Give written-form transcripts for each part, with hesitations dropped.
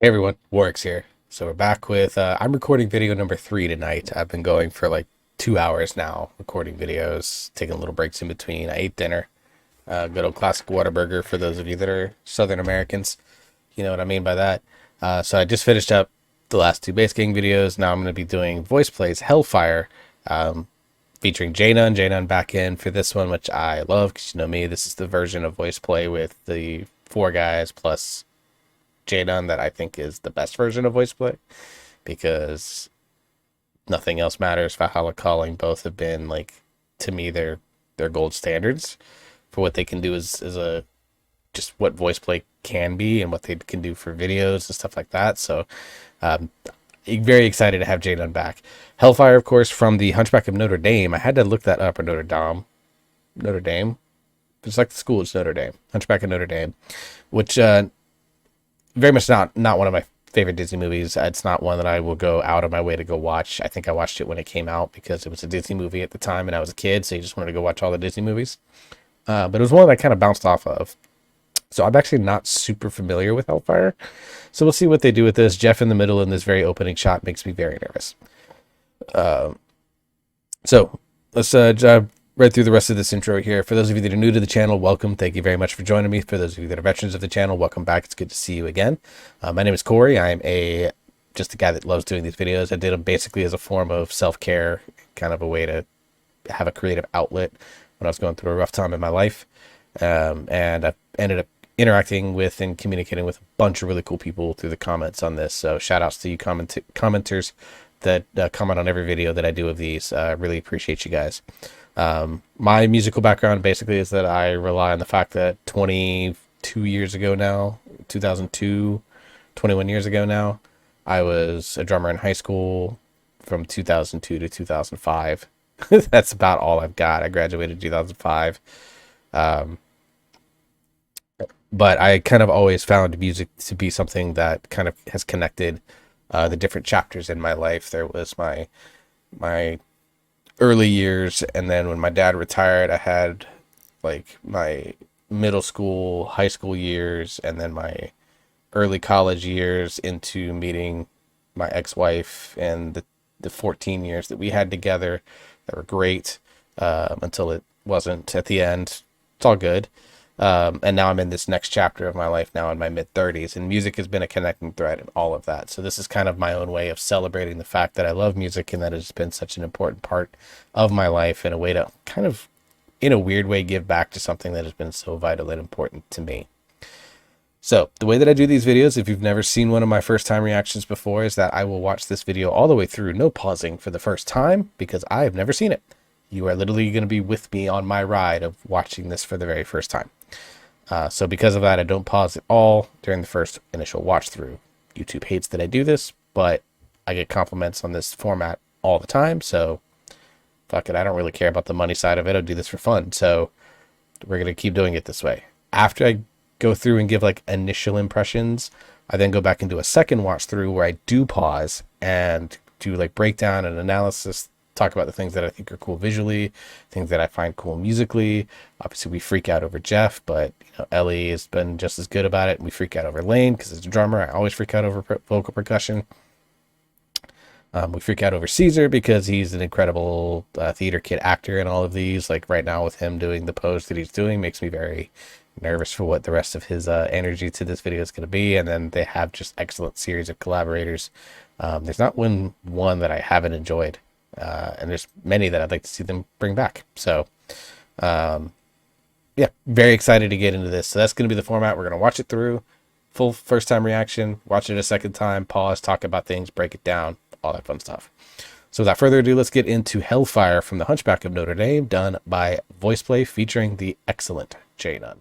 Hey everyone, Warwick's here. So we're back with I'm recording video number 3 tonight. I've been going for like 2 hours now, recording videos, taking little breaks in between. I ate dinner, good old classic Whataburger for those of you that are Southern Americans. You know what I mean by that. So I just finished up the last two base game videos. Now I'm going to be doing voice plays Hellfire, featuring Jaina. Jaina back in for this one, which I love because you know me. This is the version of voice play with the four guys plus Jaden that I think is the best version of VoicePlay because nothing else matters. Valhalla Calling both have been like to me they're gold standards for what they can do is a just what VoicePlay can be and what they can do for videos and stuff like that. So um, very excited to have Jaden back. Hellfire, of course, from the Hunchback of Notre Dame. I had to look that up, or Notre Dame. It's like the school. It's Notre Dame. Hunchback of Notre Dame, which very much not one of my favorite Disney movies. It's not one that I will go out of my way to go watch. I think I watched it when it came out because it was a Disney movie at the time and I was a kid, so you just wanted to go watch all the Disney movies. But it was one that I kind of bounced off of. So I'm actually not super familiar with Hellfire. So we'll see what they do with this. Jeff in the middle in this very opening shot makes me very nervous. So let's read through the rest of this intro here. For those of you that are new to the channel, welcome. Thank you very much for joining me. For those of you that are veterans of the channel, welcome back. It's good to see you again. My name is Corey. I'm just a guy that loves doing these videos. I did them basically as a form of self-care, kind of a way to have a creative outlet when I was going through a rough time in my life. And I ended up interacting with and communicating with a bunch of really cool people through the comments on this. So shout outs to you commenters that comment on every video that I do of these. I really appreciate you guys. My musical background basically is that I rely on the fact that 22 years ago now, 2002, 21 years ago now, I was a drummer in high school from 2002 to 2005. That's about all I've got. I graduated in 2005. But I kind of always found music to be something that kind of has connected the different chapters in my life. There was my early years, and then when my dad retired, I had like my middle school, high school years, and then my early college years into meeting my ex-wife and the 14 years that we had together that were great until it wasn't at the end. It's all good. And now I'm in this next chapter of my life now in my mid 30s, and music has been a connecting thread in all of that. So this is kind of my own way of celebrating the fact that I love music and that it's been such an important part of my life, in a way to kind of, in a weird way, give back to something that has been so vital and important to me. So the way that I do these videos, if you've never seen one of my first time reactions before, is that I will watch this video all the way through, no pausing, for the first time, because I have never seen it. You are literally going to be with me on my ride of watching this for the very first time. So because of that, I don't pause at all during the first initial watch through. YouTube hates that I do this, but I get compliments on this format all the time. So fuck it. I don't really care about the money side of it. I'll do this for fun. So we're going to keep doing it this way. After I go through and give like initial impressions, I then go back and do a second watch through where I do pause and do like breakdown and analysis, talk about the things that I think are cool visually, things that I find cool musically. Obviously we freak out over Jeff, but you know, Ellie has been just as good about it. We freak out over Lane because it's a drummer. I always freak out over vocal percussion. We freak out over Caesar because he's an incredible theater kid actor in all of these. Like right now with him doing the pose that he's doing makes me very nervous for what the rest of his energy to this video is going to be. And then they have just excellent series of collaborators. There's not one that I haven't enjoyed. And there's many that I'd like to see them bring back. So, yeah, very excited to get into this. So that's going to be the format. We're going to watch it through, full first time reaction, watch it a second time, pause, talk about things, break it down, all that fun stuff. So without further ado, let's get into Hellfire from the Hunchback of Notre Dame, done by VoicePlay, featuring the excellent Jaden.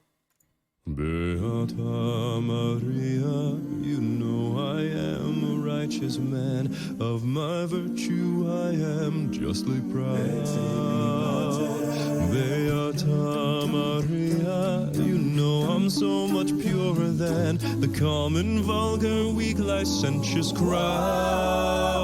Beata Maria, you know I am a righteous man. Of my virtue I am justly proud. Beata Maria, you know I'm so much purer than the common, vulgar, weak, licentious crowd.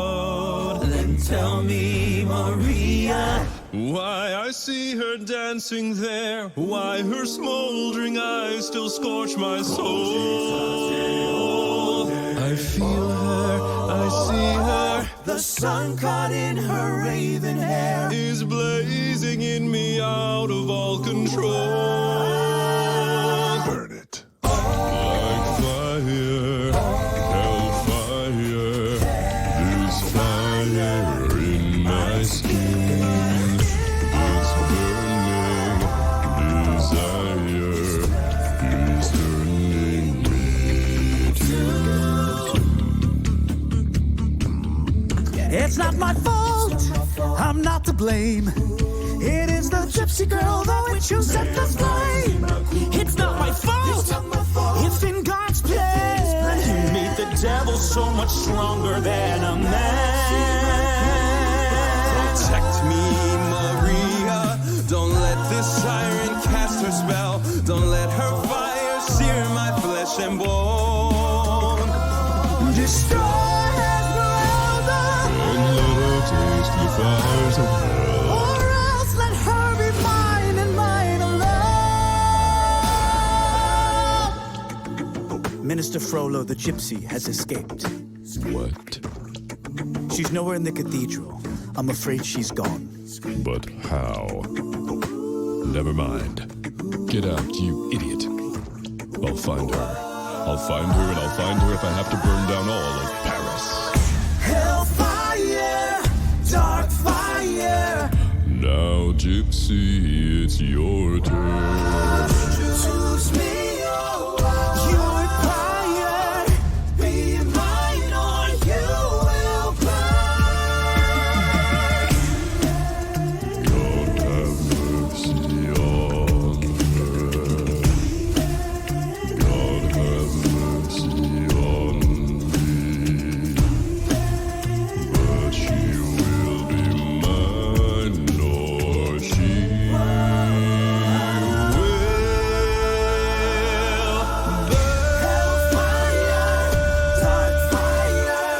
Then tell me, Maria, why I see her dancing there, why her smoldering eyes still scorch my soul. I I feel her, I see her. The sun caught in her raven hair Is blazing in me out of all control. Burn it. Like fire, hellfire. This fire in my skin is burning. Desire is turning me to. It's not my fault, I'm not to blame. It is the gypsy girl, the witch who set the flame. It's not my fault, it's in God's plan. You made the devil so much stronger than a man. Protect me, Maria. Don't let this siren cast her spell. Don't let her fire sear my flesh and bone. Destroy Esmeralda, And let her taste the fires of hell. or else let her be mine and mine alone. Minister Frollo, the gypsy, has escaped. What? She's nowhere in the cathedral. I'm afraid she's gone. But how? Never mind. Get out, you idiot. I'll find her. I'll find her and I'll find her if I have to burn down all of Paris. Hellfire, dark fire. Now, Gypsy, it's your turn. Choose me, your fire. Be mine or you will burn. God have mercy on her. God have mercy on me. But she will be mine or she Hellfire, dark fire.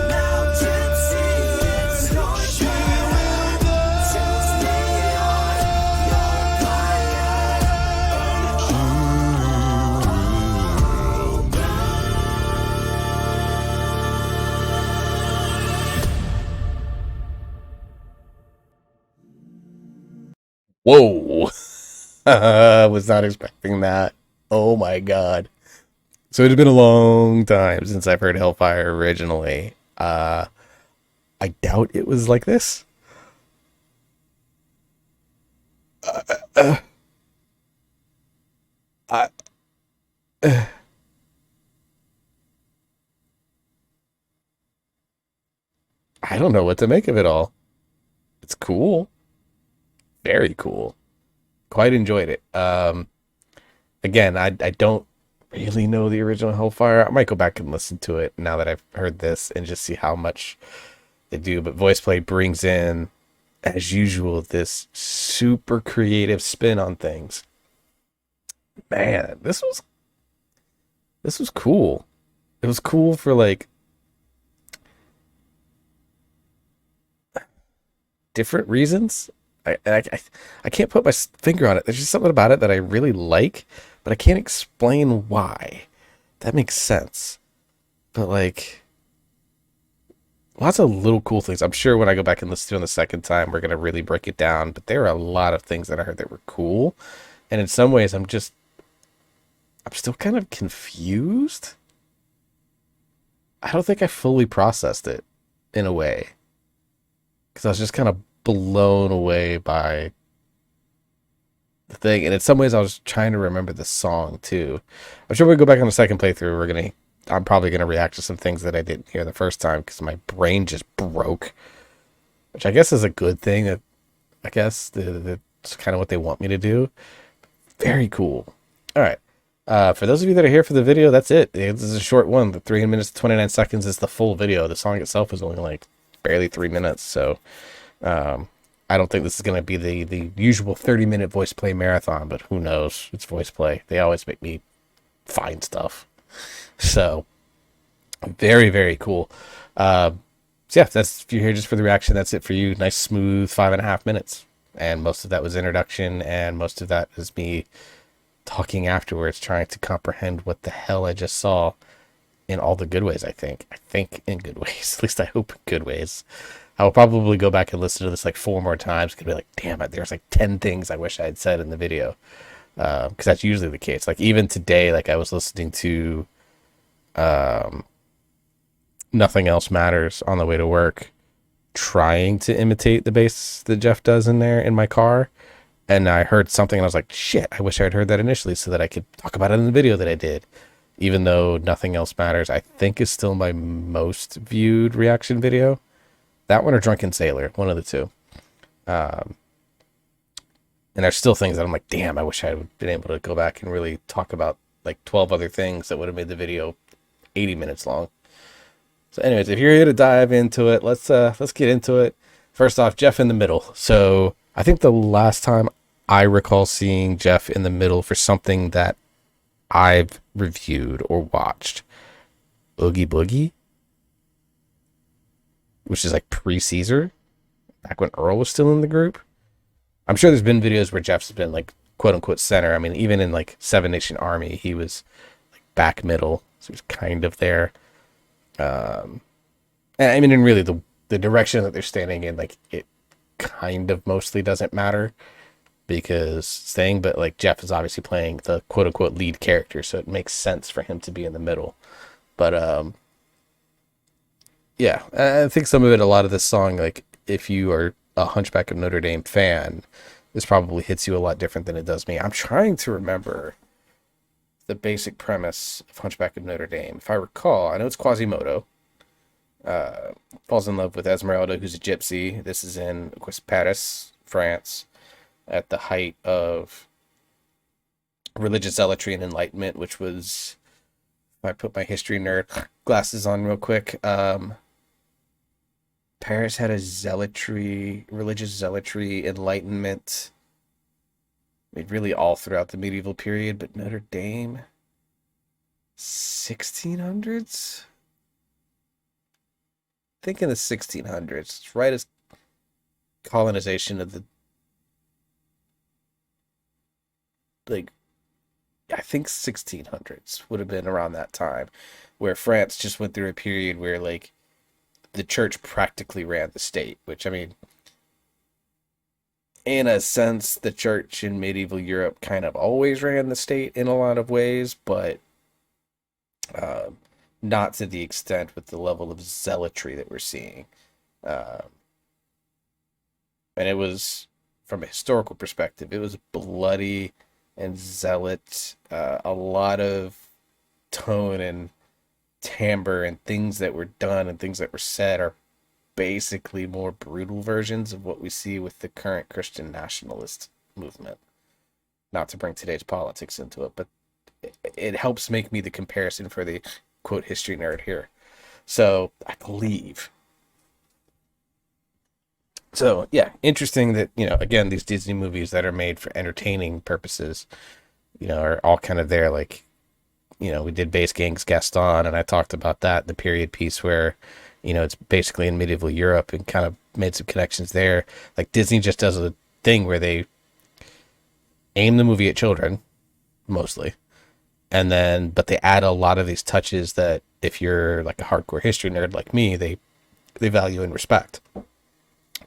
Now, gypsy, it's your turn. Choose me or your fire. Whoa. Was not expecting that. Oh my god. So it had been a long time since I've heard Hellfire originally. I doubt it was like this. I I don't know what to make of it all. It's cool. Very cool. Quite enjoyed it. Again, I don't really know the original Hellfire. I might go back and listen to it now that I've heard this and just see how much they do. But VoicePlay brings in, as usual, this super creative spin on things. Man, this was cool. It was cool for like different reasons. I can't put my finger on it. There's just something about it that I really like, but I can't explain why. That makes sense. But like lots of little cool things. I'm sure when I go back and listen to it the second time, we're gonna really break it down. But there are a lot of things that I heard that were cool. And in some ways I'm still kind of confused. I don't think I fully processed it in a way. Because I was just kind of blown away by the thing. And in some ways I was trying to remember the song too. I'm sure we'll go back on the second playthrough. I'm probably going to react to some things that I didn't hear the first time because my brain just broke. Which I guess is a good thing. I guess that's kind of what they want me to do. Very cool. All right. For those of you that are here for the video, that's it. This is a short one. The 3 minutes and 29 seconds is the full video. The song itself is only like barely 3 minutes. So I don't think this is going to be the usual 30-minute VoicePlay marathon, but who knows? It's VoicePlay. They always make me find stuff. So very, very cool. So yeah, if you're here just for the reaction, that's it for you. Nice, smooth 5.5 minutes. And most of that was introduction, and most of that is me talking afterwards, trying to comprehend what the hell I just saw in all the good ways. I think in good ways. At least I hope in good ways. I will probably go back and listen to this like 4 more times. Gonna be like, damn it, there's like 10 things I wish I had said in the video. Because that's usually the case. Like even today, like I was listening to Nothing Else Matters on the way to work, trying to imitate the bass that Jeff does in there in my car. And I heard something and I was like, shit, I wish I had heard that initially so that I could talk about it in the video that I did. Even though Nothing Else Matters, I think, is still my most viewed reaction video. That one or Drunken Sailor, one of the two. And there's still things that I'm like, damn, I wish I had been able to go back and really talk about like 12 other things that would have made the video 80 minutes long. So anyways, if you're here to dive into it, let's get into it. First off, Jeff in the middle. So I think the last time I recall seeing Jeff in the middle for something that I've reviewed or watched, Oogie Boogie, which is like pre-Caesar, back when Earl was still in the group. I'm sure there's been videos where Jeff's been like quote unquote center. I mean, even in like Seven Nation Army, he was like back middle, so he was kind of there. And I mean, and really the direction that they're standing in, like it kind of mostly doesn't matter because but like Jeff is obviously playing the quote unquote lead character, so it makes sense for him to be in the middle. But yeah, I think some of it, a lot of this song, like if you are a Hunchback of Notre Dame fan, this probably hits you a lot different than it does me. I'm trying to remember the basic premise of Hunchback of Notre Dame. If I recall, I know it's Quasimodo. Falls in love with Esmeralda, who's a gypsy. This is in, of course, Paris, France, at the height of religious zealotry and enlightenment, which was, if I put my history nerd glasses on real quick, Paris had a religious zealotry, enlightenment, I mean, really all throughout the medieval period, but Notre Dame, 1600s? I think in the 1600s, right as colonization of the, like, I think 1600s would have been around that time, where France just went through a period where, like, the church practically ran the state, which, I mean, in a sense, the church in medieval Europe kind of always ran the state in a lot of ways, but not to the extent with the level of zealotry that we're seeing. And it was, from a historical perspective, it was bloody and zealot. A lot of tone and timbre and things that were done and things that were said are basically more brutal versions of what we see with the current Christian nationalist movement. Not to bring today's politics into it, but it helps make me the comparison for the quote history nerd here. So I believe. So yeah, interesting that, you know, again, these Disney movies that are made for entertaining purposes, you know, are all kind of there. Like, you know, we did Base Gang's Gaston, and I talked about that, the period piece where, you know, it's basically in medieval Europe and kind of made some connections there. Like Disney just does a thing where they aim the movie at children, mostly. And then, but they add a lot of these touches that if you're like a hardcore history nerd like me, they value and respect.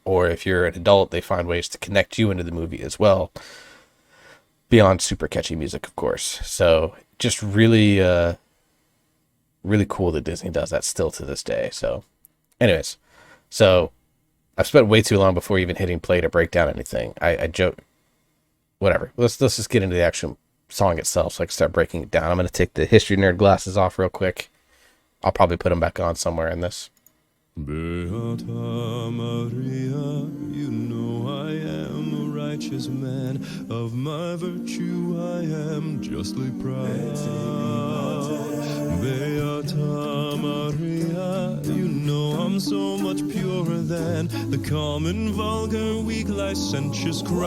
Or if you're an adult, they find ways to connect you into the movie as well. Beyond super catchy music, of course. So just really, really cool that Disney does that still to this day. So anyways, so I've spent way too long before even hitting play to break down anything. I joke, whatever. Let's just get into the actual song itself so I can start breaking it down. I'm going to take the history nerd glasses off real quick. I'll probably put them back on somewhere in this. Beata Maria, you know I am a righteous man. Of my virtue I am justly proud. Beata Maria, you know I'm so much purer than the common, vulgar, weak, licentious crowd.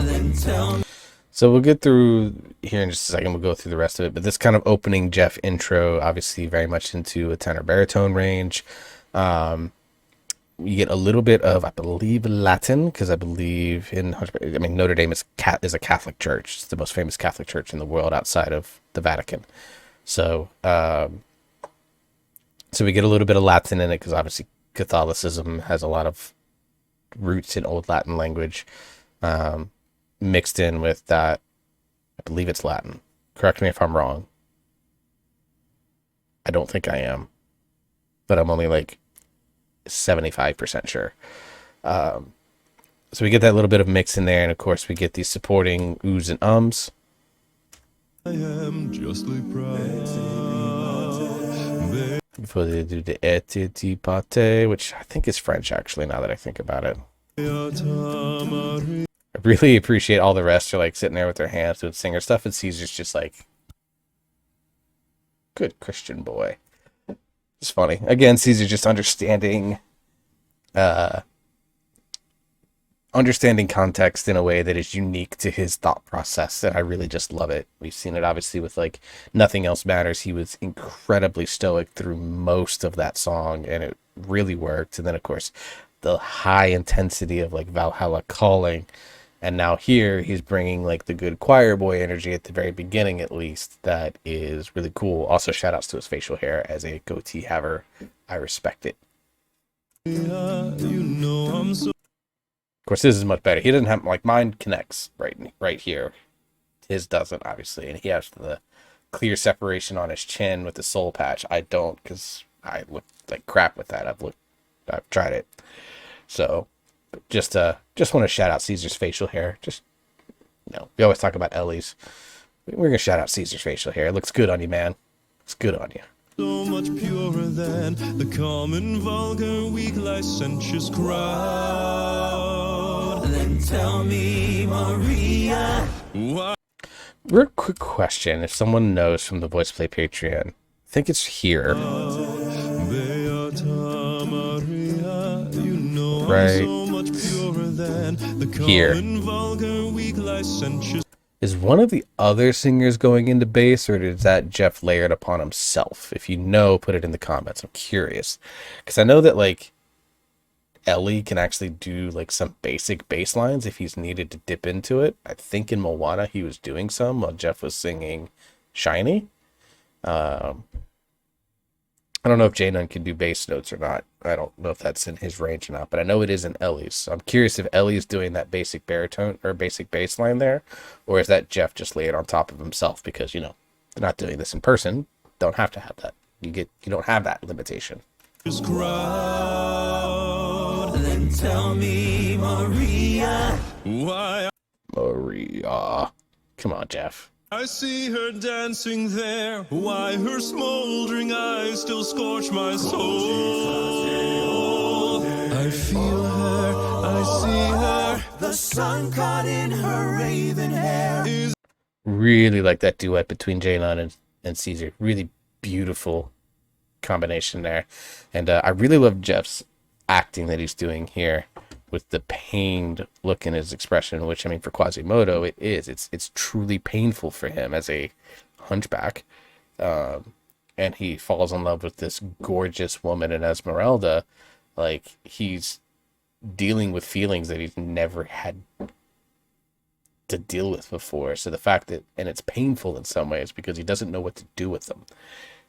Then tell me. So we'll get through here in just a second. We'll go through the rest of it. But this kind of opening Jeff intro, obviously very much into a tenor baritone range. You get a little bit of, I believe, Latin, because I believe Notre Dame is a Catholic church. It's the most famous Catholic church in the world outside of the Vatican. So so we get a little bit of Latin in it because obviously Catholicism has a lot of roots in Old Latin language, mixed in with that. I believe it's Latin. Correct me if I'm wrong. I don't think I am, but I'm only like 75% sure. So we get that little bit of mix in there, and of course we get these supporting oohs and ums. I am justly proud. Before they do the et ti pate, which I think is French actually, now that I think about it. I really appreciate all the rest are like sitting there with their hands doing singer stuff, and Caesar's just like, good Christian boy. It's funny. Again, Caesar just understanding context in a way that is unique to his thought process, and I really just love it. We've seen it obviously with like Nothing Else Matters. He was incredibly stoic through most of that song, and it really worked. And then of course the high intensity of like Valhalla Calling, and now here he's bringing like the good choir boy energy at the very beginning, at least. That is really cool. Also, shout outs to his facial hair. As a goatee haver, I respect it. You know I'm so. Of course, this is much better. He doesn't have, like, mine connects right here. His doesn't, obviously, and he has the clear separation on his chin with the soul patch. I don't, because I look like crap with that. I've tried it. So, just want to shout out Caesar's facial hair. Just, we always talk about Ellie's. We're gonna shout out Caesar's facial hair. It looks good on you, man. It's good on you. So much purer than the common, vulgar, weak, licentious crowd. Then tell me, Maria, why? Real quick question: if someone knows from the VoicePlay Patreon, I think it's here, Beata Maria, you know right I'm so much purer than the here. common, vulgar, weak, licentious. Is one of the other singers going into bass, or is that Jeff layered upon himself? If you know, put it in the comments. I'm curious. Because I know that, like, Ellie can actually do, like, some basic bass lines if he's needed to dip into it. I think in Moana he was doing some while Jeff was singing Shiny. I don't know if J-Nun can do bass notes or not. I don't know if that's in his range or not, but I know it is in Ellie's. So I'm curious if Ellie's doing that basic baritone or basic bass line there, or is that Jeff just laid on top of himself because, they're not doing this in person. Don't have to have that. You don't have that limitation. Crowd. Then tell me, Maria, why Maria. Come on, Jeff. I see her dancing there, why her smoldering eyes still scorch my soul. I feel her, I see her, the sun caught in her raven hair. Really like that duet between J-Nun and Caesar. Really beautiful combination there. And I really love Jeff's acting that he's doing here with the pained look in his expression, which, I mean, for Quasimodo, it is. It's truly painful for him as a hunchback. And he falls in love with this gorgeous woman in Esmeralda. Like, he's dealing with feelings that he's never had to deal with before. So the fact that, and it's painful in some ways because he doesn't know what to do with them.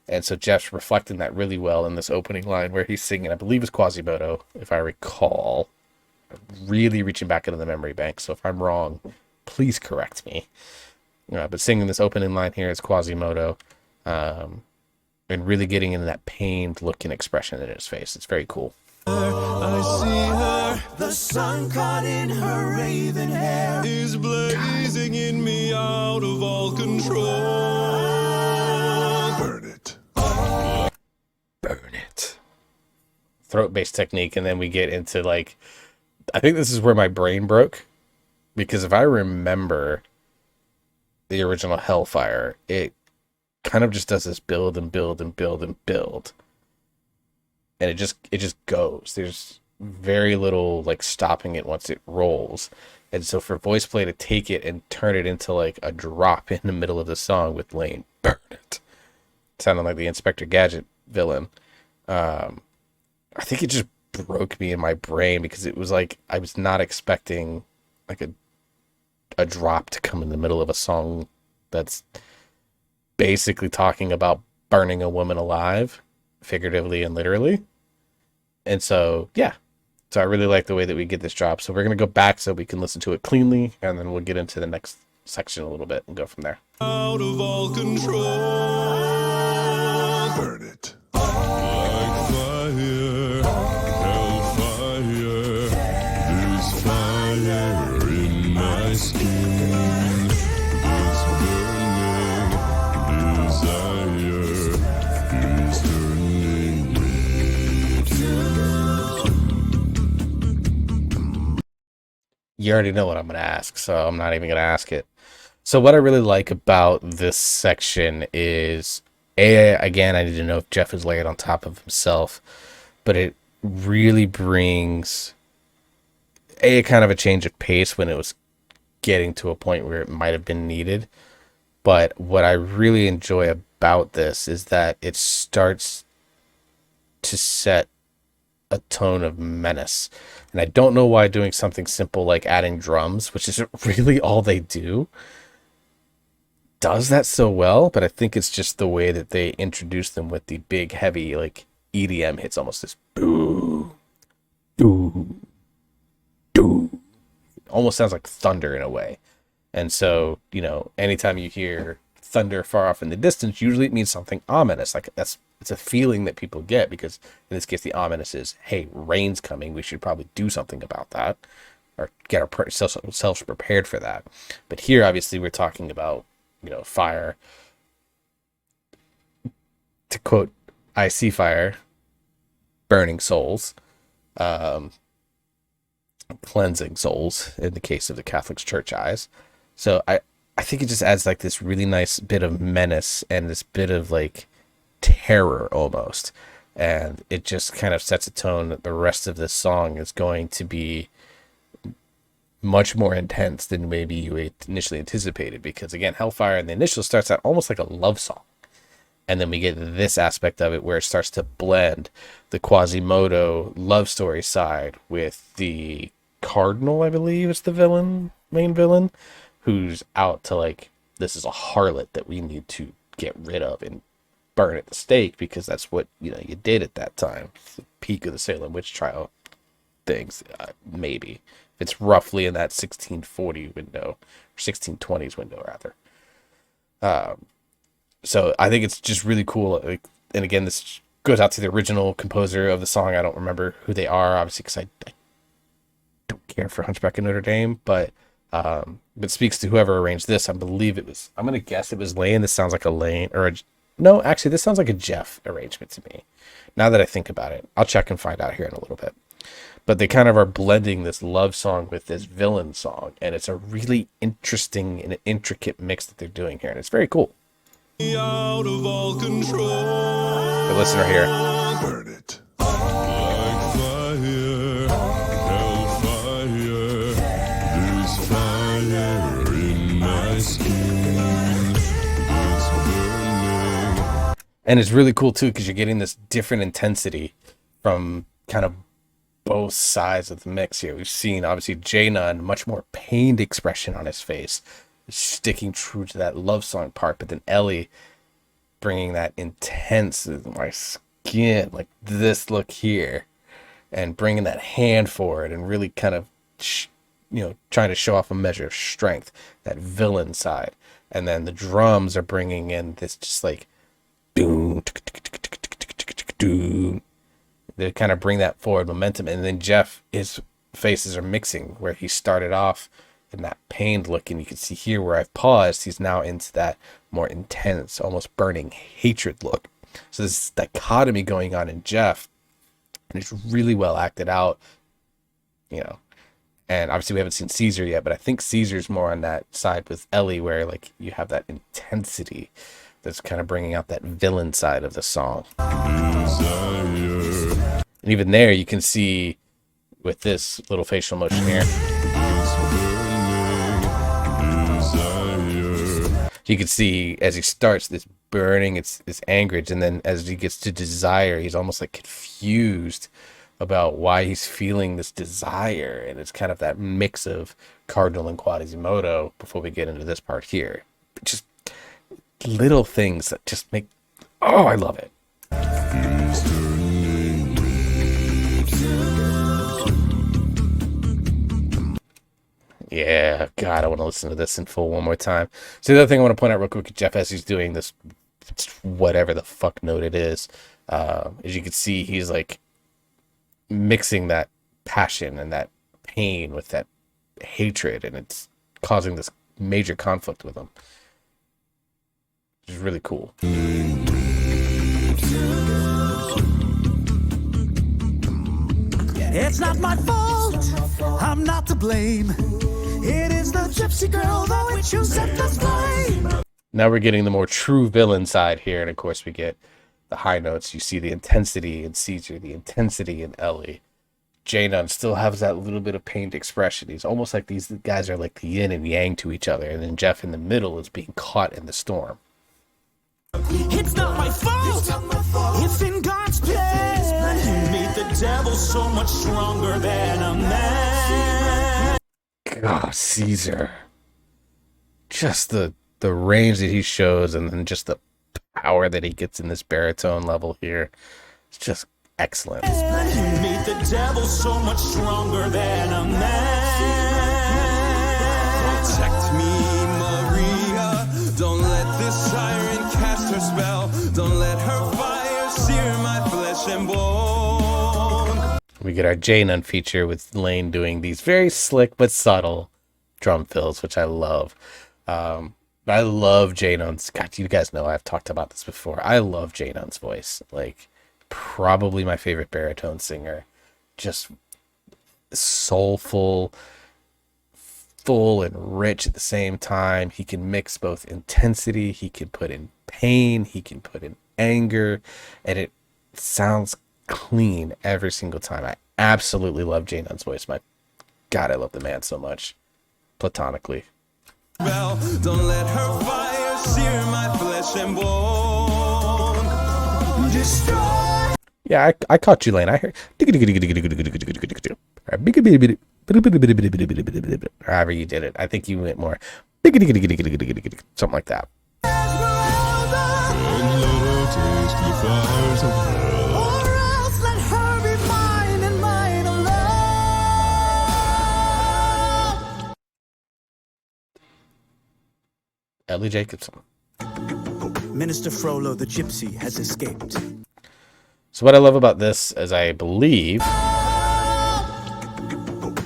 And so Jeff's reflecting that really well in this opening line where he's singing, I believe it's Quasimodo, if I recall. Really reaching back into the memory bank, so if I'm wrong, please correct me. But singing this opening line here is Quasimodo, and really getting into that pained look and expression in his face. It's very cool. I see her, the sun caught in her raven hair is blazing in me out of all control. Burn it. Burn it. Throat bass technique, and then we get into, like, I think this is where my brain broke, because if I remember the original Hellfire, it kind of just does this build and build and build and build, and it just goes. There's very little like stopping it once it rolls, and so for VoicePlay to take it and turn it into like a drop in the middle of the song with Lane, burn it, sounding like the Inspector Gadget villain. I think it just broke me in my brain because it was like I was not expecting like a drop to come in the middle of a song that's basically talking about burning a woman alive, figuratively and literally. And so, yeah. So I really like the way that we get this drop. So we're going to go back so we can listen to it cleanly, and then we'll get into the next section a little bit and go from there. Out of all control. Burn it. Like fire, hellfire. There's fire in my skin. It's burning. Desire is turning red. You already know what I'm going to ask, so I'm not even going to ask it. So what I really like about this section is, again, I need to know if Jeff is layered on top of himself, but it really brings kind of a change of pace when it was getting to a point where it might have been needed. But what I really enjoy about this is that it starts to set a tone of menace. And I don't know why doing something simple like adding drums, which is really all they do, does that so well. But I think it's just the way that they introduce them with the big, heavy, like EDM hits, almost this boo, doo, doo. Almost sounds like thunder in a way. And so, you know, anytime you hear thunder far off in the distance, usually it means something ominous. Like it's a feeling that people get, because in this case, the ominous is, hey, rain's coming. We should probably do something about that, or get ourselves prepared for that. But here, obviously, we're talking about, you know, fire. To quote, I see fire, burning souls, cleansing souls in the case of the Catholic Church eyes. So I think it just adds like this really nice bit of menace and this bit of like terror almost. And it just kind of sets a tone that the rest of this song is going to be much more intense than maybe you initially anticipated, because again, Hellfire in the initial starts out almost like a love song, and then we get this aspect of it where it starts to blend the Quasimodo love story side with the Cardinal, I believe it's the main villain, who's out to, like, this is a harlot that we need to get rid of and burn at the stake, because that's what, you know, you did at that time. It's the peak of the Salem witch trial things, maybe. It's roughly in that 1640 window, or 1620s window, rather. So I think it's just really cool. Like, and again, this goes out to the original composer of the song. I don't remember who they are, obviously, because I don't care for Hunchback of Notre Dame, but speaks to whoever arranged this. I believe it was, I'm going to guess it was Lane. This sounds like a Lane, no, actually, this sounds like a Jeff arrangement to me, now that I think about it. I'll check and find out here in a little bit. But they kind of are blending this love song with this villain song, and it's a really interesting and intricate mix that they're doing here, and it's very cool. Out of all control. The listener here. Burn it. Like fire, hellfire. There's fire in my skin. It's burning. And it's really cool too, because you're getting this different intensity from kind of both sides of the mix here. We've seen, obviously, J-Nun, much more pained expression on his face, sticking true to that love song part, but then Ellie bringing that intense, my skin, like this look here, and bringing that hand forward and really kind of, trying to show off a measure of strength, that villain side. And then the drums are bringing in this just like doom, doom. They kind of bring that forward momentum. And then Jeff, his faces are mixing, where he started off in that pained look, and you can see here where I've paused, he's now into that more intense, almost burning hatred look. So this dichotomy going on in Jeff, and it's really well acted out, and obviously we haven't seen Caesar yet, but I think Caesar's more on that side with Ellie, where like you have that intensity that's kind of bringing out that villain side of the song. And even there you can see with this little facial motion here, you can see as he starts this burning, it's angerage, and then as he gets to desire, he's almost like confused about why he's feeling this desire, and it's kind of that mix of Cardinal and Quasimodo before we get into this part here. Just little things that just make, oh, I love it. Yeah, God, I want to listen to this in full one more time. So the other thing I want to point out real quick, Jeff, as he's doing this, whatever the fuck note it is, as you can see, he's like mixing that passion and that pain with that hatred, and it's causing this major conflict with him, which is really cool. It's not my fault, I'm not to blame. It is the gypsy girl, the witch who set the flame. Now we're getting the more true villain side here, and of course we get the high notes. You see the intensity in Caesar, the intensity in Ellie. Janon still has that little bit of pained expression. He's almost like these guys are like the yin and yang to each other, and then Jeff in the middle is being caught in the storm. It's not my fault, it's in God's plan. He made the devil so much stronger than a man. God, Caesar. Just the range that he shows, and then just the power that he gets in this baritone level here. It's just excellent. He made the devil so much stronger than a man. Protect me, Maria. Don't let this siren cast her spell. Don't let her fire sear my flesh and bone. We get our Janon feature with Lane doing these very slick but subtle drum fills, which I love. I love Janon's. God, you guys know I've talked about this before. I love Janon's voice. Like, probably my favorite baritone singer. Just soulful, full and rich at the same time. He can mix both intensity, he can put in pain, he can put in anger, and it sounds clean every single time. I absolutely love Janon's voice. My God, I love the man so much. Platonically. Don't let her fire sear my flesh and bone. Destroy. Yeah, I caught you, Lane. I heard. However you did it. I think you went more. Something like that. And let her taste the fires of hell. Or else let her be mine and mine alone. Ellie Jacobson. Minister Frollo the gypsy has escaped. So what I love about this is I believe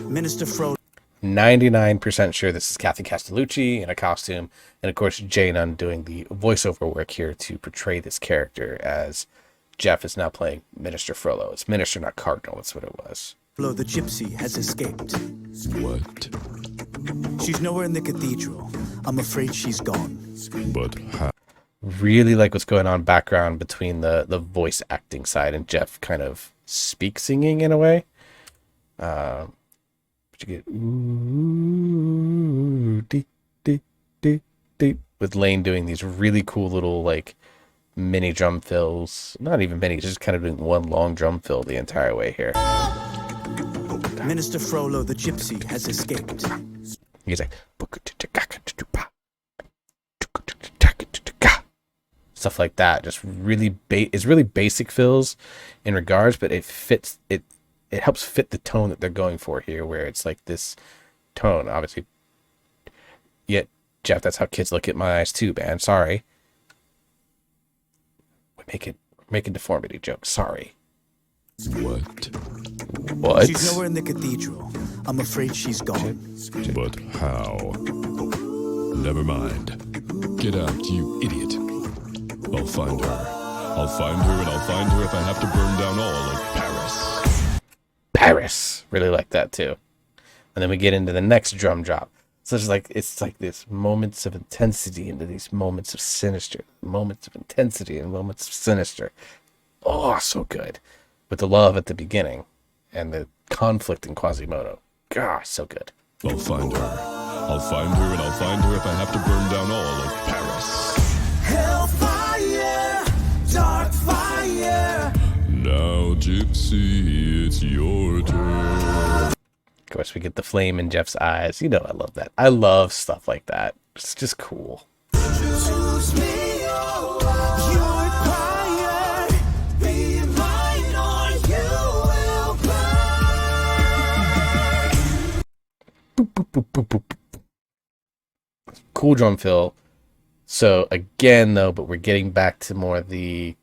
Minister Frollo 99% sure this is Kathy Castellucci in a costume, and of course Janon doing the voiceover work here to portray this character, as Jeff is now playing Minister Frollo. It's Minister, not Cardinal. That's what it was. the gypsy has escaped. What? She's nowhere in the cathedral. I'm afraid she's gone. But how? Really like what's going on background between the voice acting side and Jeff kind of speak singing in a way. But you get ooh, dee, dee, dee, dee, with Lane doing these really cool little like mini drum fills. Not even mini, just kind of doing one long drum fill the entire way here. Minister Frollo the gypsy has escaped. He's like stuff like that. Just really it's really basic fills in regards, but it fits it. It helps fit the tone that they're going for here, where it's like this tone, obviously. Yet, Jeff, that's how kids look at my eyes too, man. Sorry. We're making deformity jokes. Sorry. What? What? She's nowhere in the cathedral. I'm afraid she's gone. But how? Never mind. Get out, you idiot. I'll find her. I'll find her, and I'll find her if I have to burn down all of Paris. Paris. Really like that too. And then we get into the next drum drop. So it's like this moments of intensity into these moments of sinister. Moments of intensity and moments of sinister. Oh, so good. With the love at the beginning and the conflict in Quasimodo. Gosh, so good. I'll find her. I'll find her, and I'll find her if I have to burn down all of Paris. Hellfire, dark fire. Now, Gypsy, it's your turn. Of course, we get the flame in Jeff's eyes. You know I love that. I love stuff like that. It's just cool. Choose me. boop, boop, boop. Cool drum fill. So again, though, but we're getting back to more the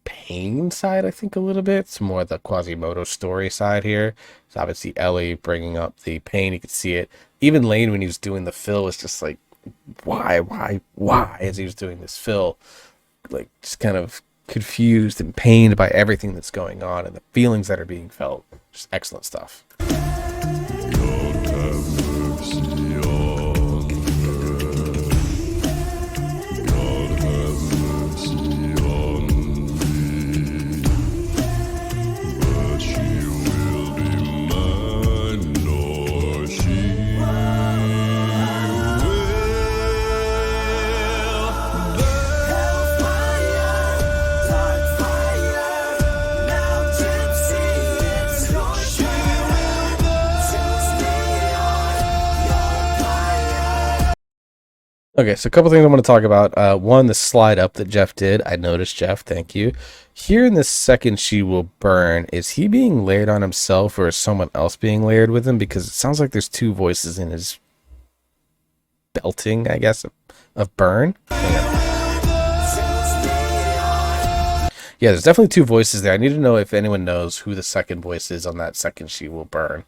pain side, I think, a little bit. It's more the Quasimodo story side here. So obviously Ellie bringing up the pain. You could see it. Even Lane, when he was doing the fill, was just like, why, as he was doing this fill, like just kind of confused and pained by everything that's going on and the feelings that are being felt. Just excellent stuff. Okay, so a couple things I want to talk about. One, the slide up that Jeff did. I noticed, Jeff, thank you. Here in this second She Will Burn, is he being layered on himself or is someone else being layered with him? Because it sounds like there's two voices in his belting, I guess, of burn. Yeah, there's definitely two voices there. I need to know if anyone knows who the second voice is on that second She Will Burn.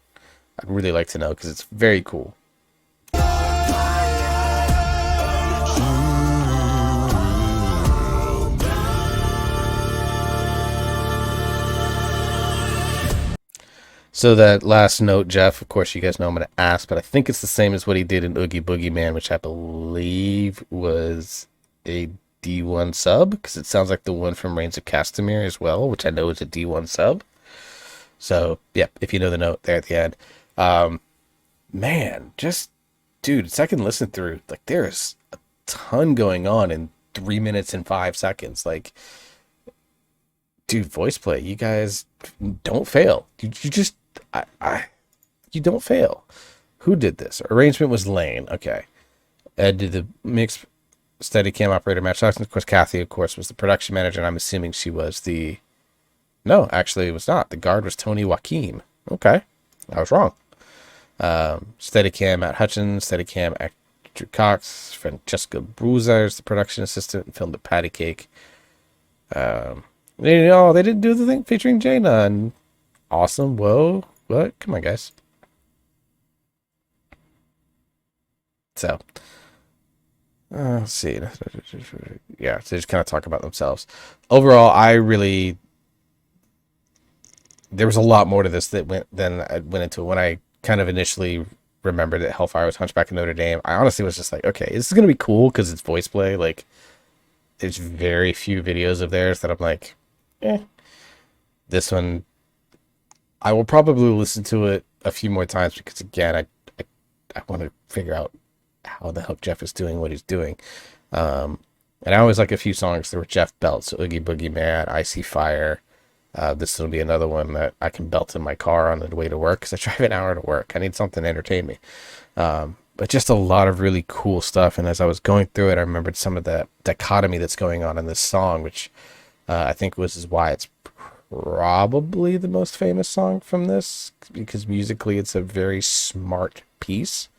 I'd really like to know because it's very cool. So that last note, Jeff, of course, you guys know I'm going to ask, but I think it's the same as what he did in Oogie Boogie Man, which I believe was a D1 sub, because it sounds like the one from Reigns of Castamere as well, which I know is a D1 sub. So, yep, if you know the note there at the end. Man, just, dude, second listen through, like, there's a ton going on in 3 minutes and 5 seconds. Like, dude, VoicePlay, you guys don't fail. You just, you don't fail. Who did this? Arrangement was Lane. Okay. Ed did the mix, Steadicam operator, Matt Jackson. Of course, Kathy, of course, was the production manager, and I'm assuming she was the... No, actually, it was not. The guard was Tony Joaquim. Okay. I was wrong. Steadicam, Matt Hutchins. Steadicam, Andrew Cox. Francesca Bruza is the production assistant and filmed at Patty Cake. They didn't do the thing featuring Jaina. And awesome. Whoa. What? Come on, guys. So, let's see. Yeah, so they just kind of talk about themselves. Overall, there was a lot more to this than I went into when I kind of initially remembered that Hellfire was Hunchback of Notre Dame. I honestly was just like, okay, this is going to be cool because it's VoicePlay. Like, there's very few videos of theirs that I'm like, This one, I will probably listen to it a few more times because, again, I want to figure out how the hell Jeff is doing what he's doing. And I always like a few songs that were Jeff belts, so Oogie Boogie Man, Icy Fire. This will be another one that I can belt in my car on the way to work because I drive an hour to work. I need something to entertain me. But just a lot of really cool stuff. And as I was going through it, I remembered some of the dichotomy that's going on in this song, which I think is why it's probably the most famous song from this, because musically it's a very smart piece.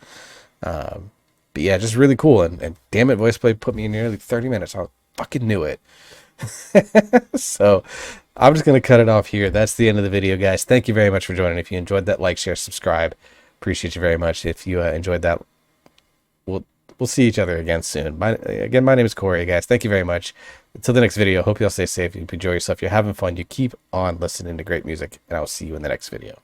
But yeah, just really cool. And damn it, VoicePlay put me in nearly 30 minutes. I fucking knew it. So I'm just going to cut it off here. That's the end of the video, guys. Thank you very much for joining. If you enjoyed that, like, share, subscribe. Appreciate you very much. If you enjoyed that, we'll see each other again soon. My name is Corey, guys. Thank you very much. Until the next video, hope you all stay safe. You enjoy yourself. You're having fun. You keep on listening to great music, and I will see you in the next video.